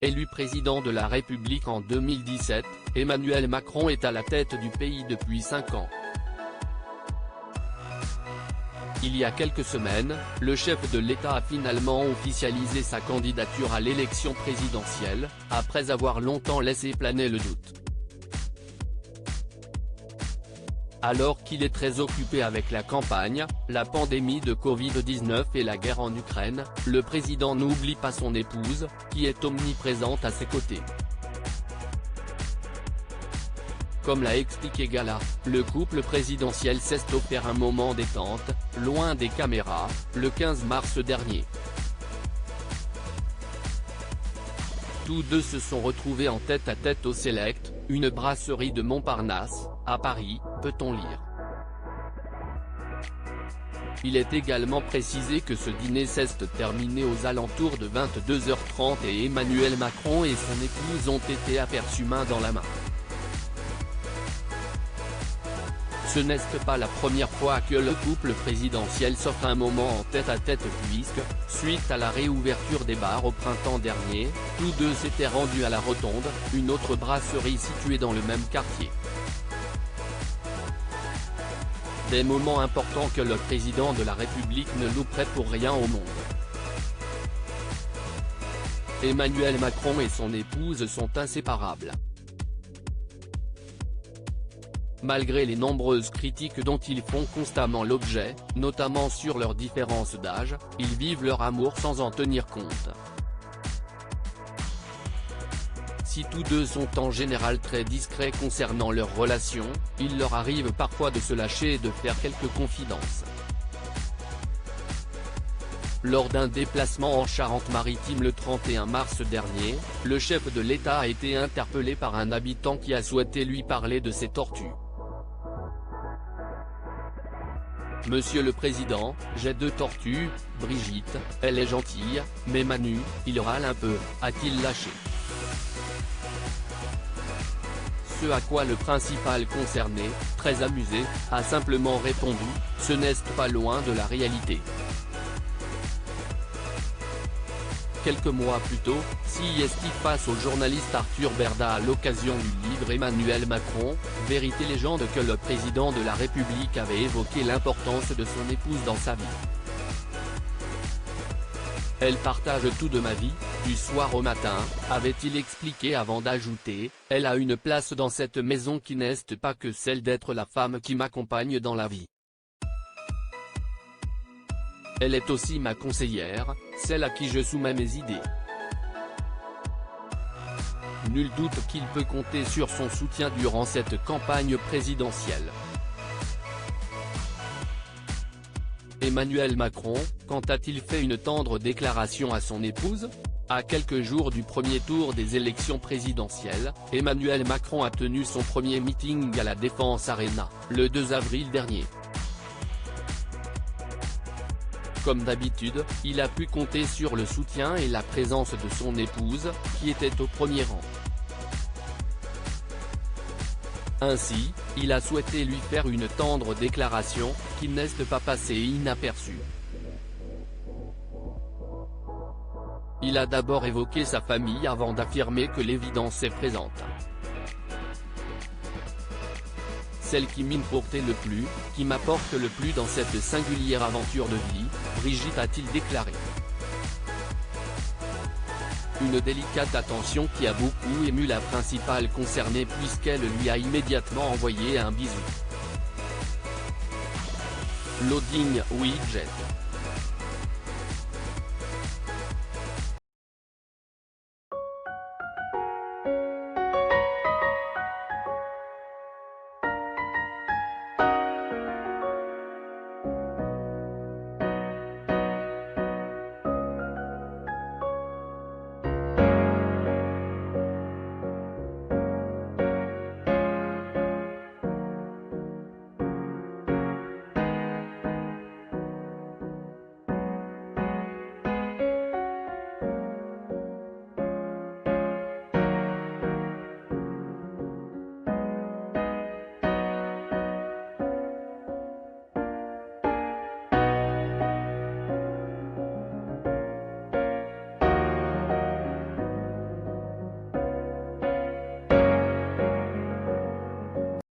Élu président de la République en 2017, Emmanuel Macron est à la tête du pays depuis 5 ans. Il y a quelques semaines, le chef de l'État a finalement officialisé sa candidature à l'élection présidentielle, après avoir longtemps laissé planer le doute. Alors qu'il est très occupé avec la campagne, la pandémie de Covid-19 et la guerre en Ukraine, le président n'oublie pas son épouse, qui est omniprésente à ses côtés. Comme l'a expliqué Gala, le couple présidentiel s'est offert un moment détente, loin des caméras, le 15 mars dernier. Tous deux se sont retrouvés en tête-à-tête au Select, une brasserie de Montparnasse, à Paris, peut-on lire. Il est également précisé que ce dîner s'est terminé aux alentours de 22h30 et Emmanuel Macron et son épouse ont été aperçus main dans la main. Ce n'est pas la première fois que le couple présidentiel s'offre un moment en tête-à-tête puisque, suite à la réouverture des bars au printemps dernier, tous deux s'étaient rendus à la Rotonde, une autre brasserie située dans le même quartier. Des moments importants que le président de la République ne louperait pour rien au monde. Emmanuel Macron et son épouse sont inséparables. Malgré les nombreuses critiques dont ils font constamment l'objet, notamment sur leur différence d'âge, ils vivent leur amour sans en tenir compte. Si tous deux sont en général très discrets concernant leur relation, il leur arrive parfois de se lâcher et de faire quelques confidences. Lors d'un déplacement en Charente-Maritime le 31 mars dernier, le chef de l'État a été interpellé par un habitant qui a souhaité lui parler de ses tortues. Monsieur le Président, j'ai 2 tortues, Brigitte, elle est gentille, mais Manu, il râle un peu, a-t-il lâché. Ce à quoi le principal concerné, très amusé, a simplement répondu, ce n'est pas loin de la réalité. Quelques mois plus tôt, CIST face au journaliste Arthur Berda à l'occasion du livre Emmanuel Macron, Vérité légende que le président de la République avait évoqué l'importance de son épouse dans sa vie. Elle partage tout de ma vie, du soir au matin, avait-il expliqué avant d'ajouter, elle a une place dans cette maison qui n'est pas que celle d'être la femme qui m'accompagne dans la vie. Elle est aussi ma conseillère, celle à qui je soumets mes idées. Nul doute qu'il peut compter sur son soutien durant cette campagne présidentielle. Emmanuel Macron, quand a-t-il fait une tendre déclaration à son épouse ? À quelques jours du premier tour des élections présidentielles, Emmanuel Macron a tenu son premier meeting à la Défense Arena, le 2 avril dernier. Comme d'habitude, il a pu compter sur le soutien et la présence de son épouse, qui était au premier rang. Ainsi, il a souhaité lui faire une tendre déclaration, qui n'est pas passée inaperçue. Il a d'abord évoqué sa famille avant d'affirmer que l'évidence est présente. Celle qui m'importe le plus, qui m'apporte le plus dans cette singulière aventure de vie, Brigitte a-t-il déclaré. Une délicate attention qui a beaucoup ému la principale concernée puisqu'elle lui a immédiatement envoyé un bisou. Loading widget.